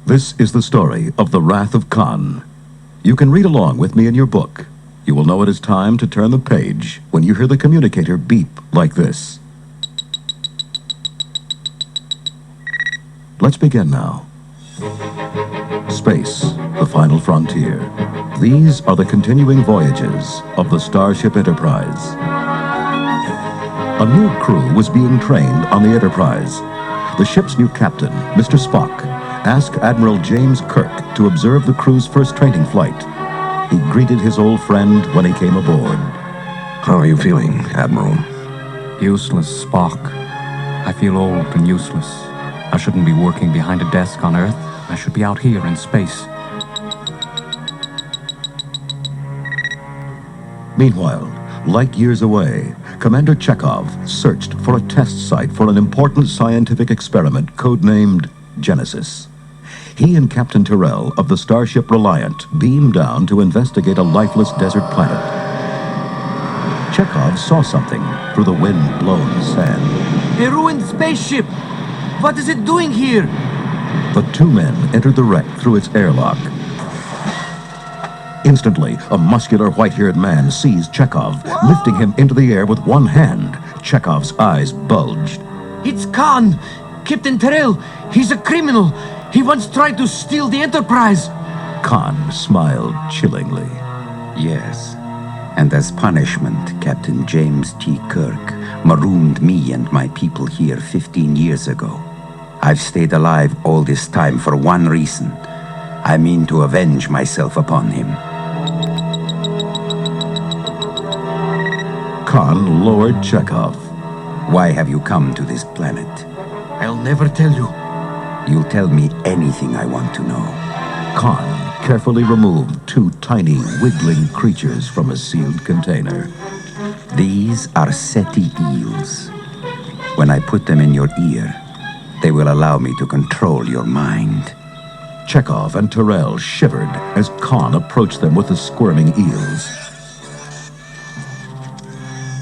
This is the story of the Wrath of Khan. You can read along with me in your book. You will know it is time to turn the page when you hear the communicator beep like this. Let's begin now. Space, the final frontier. These are the continuing voyages of the Starship Enterprise. A new crew was being trained on the Enterprise. The ship's new captain, Mr. Spock, asked Admiral James Kirk to observe the crew's first training flight. He greeted his old friend when he came aboard. How are you feeling, Admiral? Useless, Spock. I feel old and useless. I shouldn't be working behind a desk on Earth. I should be out here in space. Meanwhile, light years away, Commander Chekhov searched for a test site for an important scientific experiment codenamed Genesis. He and Captain Tyrrell of the starship Reliant beamed down to investigate a lifeless desert planet. Chekhov saw something through the wind-blown sand. A ruined spaceship! What is it doing here? The two men entered the wreck through its airlock. Instantly, a muscular white-haired man seized Chekhov, lifting him into the air with one hand. Chekhov's eyes bulged. It's Khan! Captain Tyrrell! He's a criminal! He once tried to steal the Enterprise! Khan smiled chillingly. Yes. And as punishment, Captain James T. Kirk marooned me and my people here 15 years ago. I've stayed alive all this time for one reason. I mean to avenge myself upon him. Khan lowered Chekhov. Why have you come to this planet? I'll never tell you. You'll tell me anything I want to know. Khan carefully removed two tiny, wiggling creatures from a sealed container. These are Seti eels. When I put them in your ear, they will allow me to control your mind. Chekhov and Tyrrell shivered as Khan approached them with the squirming eels.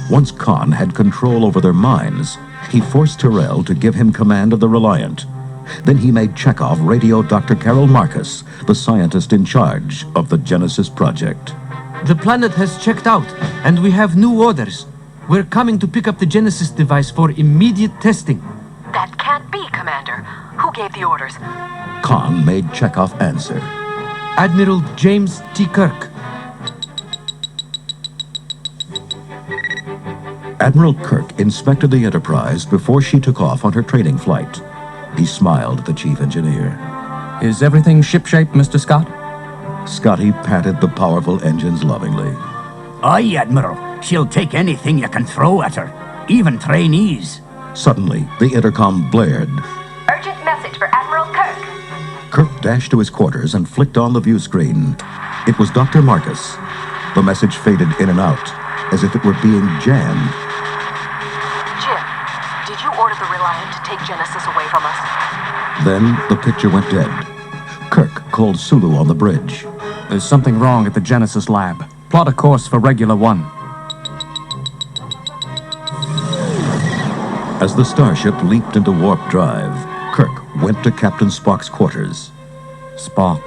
Once Khan had control over their minds, he forced Tyrrell to give him command of the Reliant. Then he made Chekhov radio Dr. Carol Marcus, the scientist in charge of the Genesis project. The planet has checked out, and we have new orders. We're coming to pick up the Genesis device for immediate testing. That can't be, Commander. Who gave the orders? Khan made Chekhov answer. Admiral James T. Kirk. Admiral Kirk inspected the Enterprise before she took off on her training flight. He smiled at the chief engineer. Is everything shipshape, Mr. Scott? Scotty patted the powerful engines lovingly. Aye, Admiral. She'll take anything you can throw at her, even trainees. Suddenly, the intercom blared. Urgent message for Admiral Kirk. Kirk dashed to his quarters and flicked on the view screen. It was Dr. Marcus. The message faded in and out, as if it were being jammed. Jim, did you order the Reliant to take Genesis away from us? Then the picture went dead. Kirk called Sulu on the bridge. There's something wrong at the Genesis lab. Plot a course for Regular 1. As the starship leaped into warp drive, Kirk went to Captain Spock's quarters. Spock,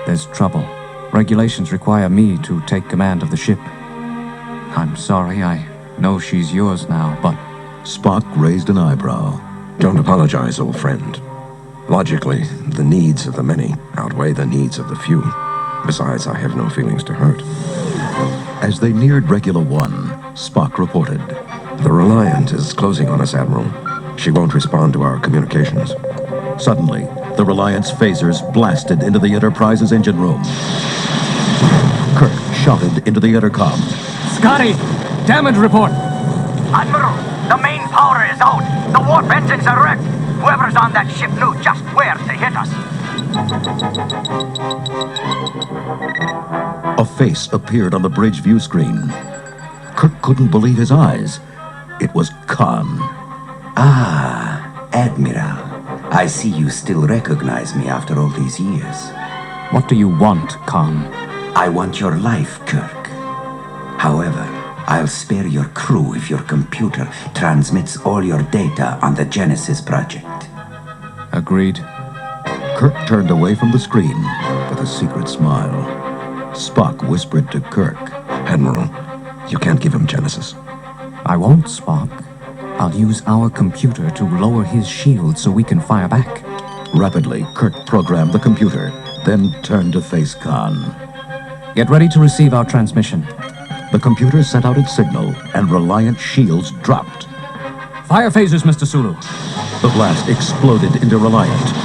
there's trouble. Regulations require me to take command of the ship. I'm sorry, I know she's yours now, but... Spock raised an eyebrow. Don't apologize, old friend. Logically, the needs of the many outweigh the needs of the few. Besides, I have no feelings to hurt. As they neared Regular 1, Spock reported. The Reliant is closing on us, Admiral. She won't respond to our communications. Suddenly, the Reliant's phasers blasted into the Enterprise's engine room. Kirk shouted into the intercom. Scotty! Damage report! Admiral, the main power is out. The warp engines are wrecked. Whoever's on that ship knew just where to hit us. A face appeared on the bridge view screen. Kirk couldn't believe his eyes. It was Khan. Ah, Admiral. I see you still recognize me after all these years. What do you want, Khan? I want your life, Kirk. However, I'll spare your crew if your computer transmits all your data on the Genesis project. Agreed. Kirk turned away from the screen with a secret smile. Spock whispered to Kirk. Admiral, you can't give him Genesis. I won't, Spock. I'll use our computer to lower his shield so we can fire back. Rapidly, Kirk programmed the computer, then turned to face Khan. Get ready to receive our transmission. The computer sent out its signal, and Reliant shields dropped. Fire phasers, Mr. Sulu. The blast exploded into Reliant.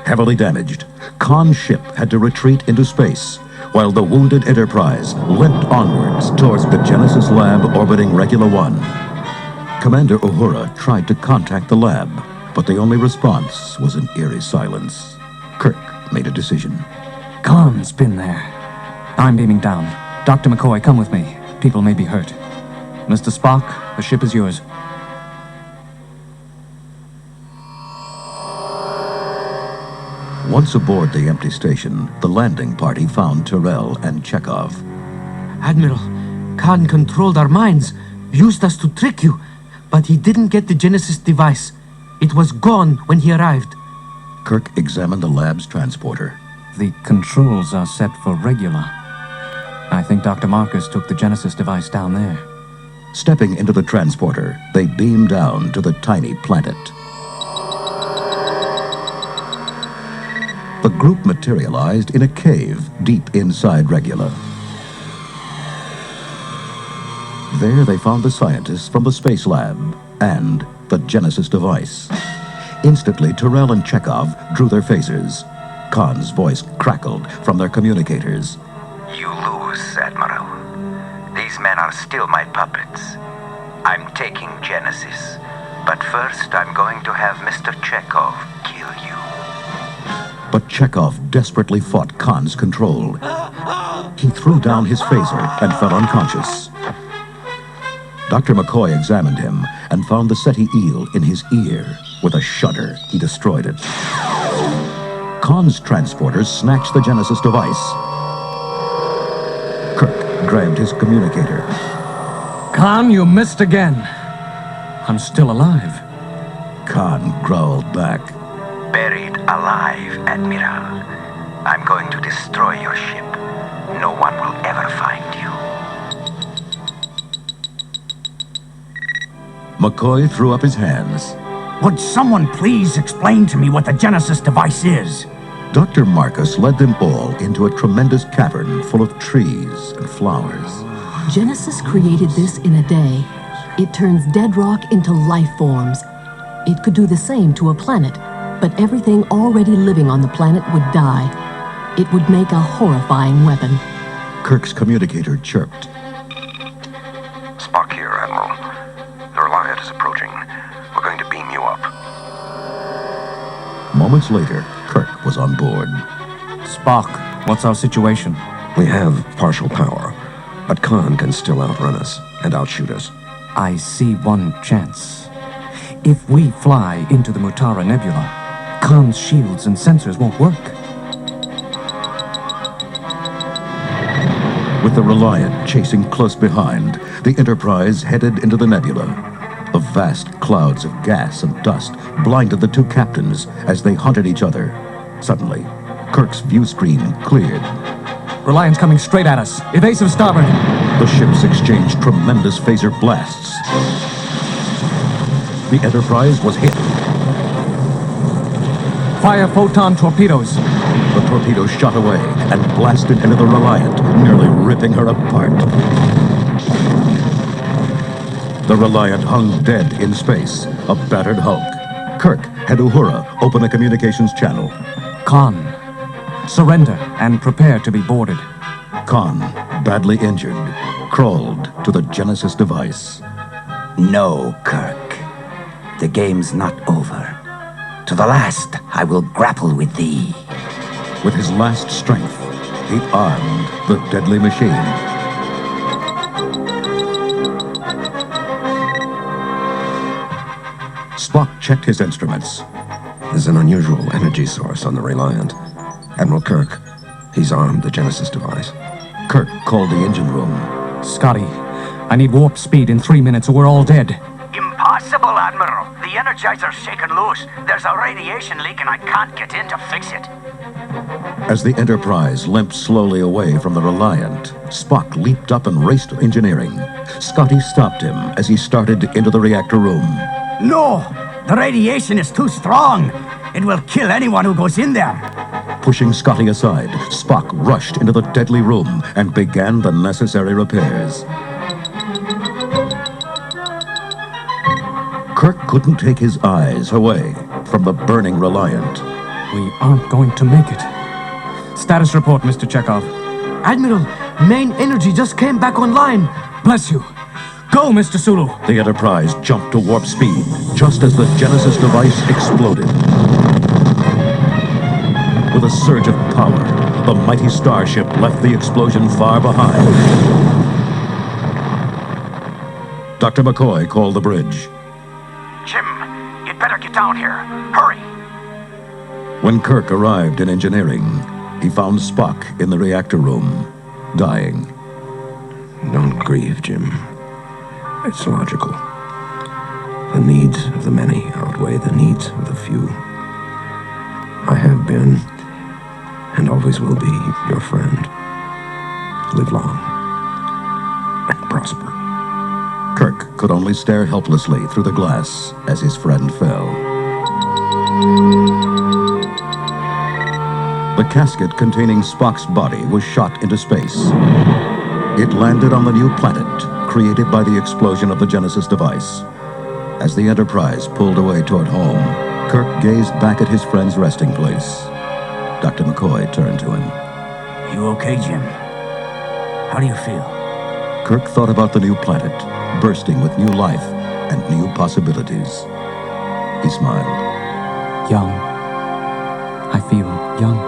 Heavily damaged, Khan's ship had to retreat into space, while the wounded Enterprise limped onwards towards the Genesis lab orbiting Regula 1. Commander Uhura tried to contact the lab, but the only response was an eerie silence. Kirk made a decision. Khan's been there. I'm beaming down. Dr. McCoy, come with me. People may be hurt. Mr. Spock, the ship is yours. Once aboard the empty station, the landing party found Tyrell and Chekhov. Admiral, Khan controlled our minds, used us to trick you, but he didn't get the Genesis device. It was gone when he arrived. Kirk examined the lab's transporter. The controls are set for regular. I think Dr. Marcus took the Genesis device down there. Stepping into the transporter, they beamed down to the tiny planet. The group materialized in a cave deep inside Regula. There they found the scientists from the space lab and the Genesis device. Instantly, Tyrell and Chekhov drew their phasers. Khan's voice crackled from their communicators. You lose, Admiral. These men are still my puppets. I'm taking Genesis, but first I'm going to have Mr. Chekhov kill you. But Chekhov desperately fought Khan's control. He threw down his phaser and fell unconscious. Dr. McCoy examined him and found the SETI eel in his ear. With a shudder, he destroyed it. Khan's transporters snatched the Genesis device. Kirk grabbed his communicator. Khan, you missed again. I'm still alive. Khan growled back. Buried alive, Admiral. I'm going to destroy your ship. No one will ever find you. McCoy threw up his hands. Would someone please explain to me what the Genesis device is? Dr. Marcus led them all into a tremendous cavern full of trees and flowers. Genesis created this in a day. It turns dead rock into life forms. It could do the same to a planet, but everything already living on the planet would die. It would make a horrifying weapon. Kirk's communicator chirped. Spock here, Admiral. The Reliant is approaching. We're going to beam you up. Moments later, Kirk was on board. Spock, what's our situation? We have partial power, but Khan can still outrun us and outshoot us. I see one chance. If we fly into the Mutara Nebula, Khan's shields and sensors won't work. With the Reliant chasing close behind, the Enterprise headed into the nebula. The vast clouds of gas and dust blinded the two captains as they hunted each other. Suddenly, Kirk's view screen cleared. Reliant's coming straight at us. Evasive starboard. The ships exchanged tremendous phaser blasts. The Enterprise was hit. Fire photon torpedoes. The torpedo shot away and blasted into the Reliant, nearly ripping her apart. The Reliant hung dead in space, a battered hulk. Kirk had Uhura open a communications channel. Khan, surrender and prepare to be boarded. Khan, badly injured, crawled to the Genesis device. No, Kirk. The game's not over. To the last, I will grapple with thee. With his last strength, he armed the deadly machine. Spock checked his instruments. There's an unusual energy source on the Reliant. Admiral Kirk, he's armed the Genesis device. Kirk called the engine room. Scotty, I need warp speed in 3 minutes or we're all dead. Impossible. Impossible, Admiral. The Energizer's shaken loose. There's a radiation leak and I can't get in to fix it. As the Enterprise limped slowly away from the Reliant, Spock leaped up and raced to engineering. Scotty stopped him as he started into the reactor room. No! The radiation is too strong! It will kill anyone who goes in there! Pushing Scotty aside, Spock rushed into the deadly room and began the necessary repairs. Kirk couldn't take his eyes away from the burning Reliant. We aren't going to make it. Status report, Mr. Chekhov. Admiral, main energy just came back online. Bless you. Go, Mr. Sulu. The Enterprise jumped to warp speed just as the Genesis device exploded. With a surge of power, the mighty starship left the explosion far behind. Dr. McCoy called the bridge. Jim, you'd better get down here. Hurry. When Kirk arrived in engineering, he found Spock in the reactor room, dying. Don't grieve, Jim. It's logical. The needs of the many outweigh the needs of the few. I have been, and always will be, your friend. Live long and prosper. Kirk could only stare helplessly through the glass as his friend fell. The casket containing Spock's body was shot into space. It landed on the new planet, created by the explosion of the Genesis device. As the Enterprise pulled away toward home, Kirk gazed back at his friend's resting place. Dr. McCoy turned to him. You okay, Jim? How do you feel? Kirk thought about the new planet, bursting with new life and new possibilities. He smiled. Young. I feel young.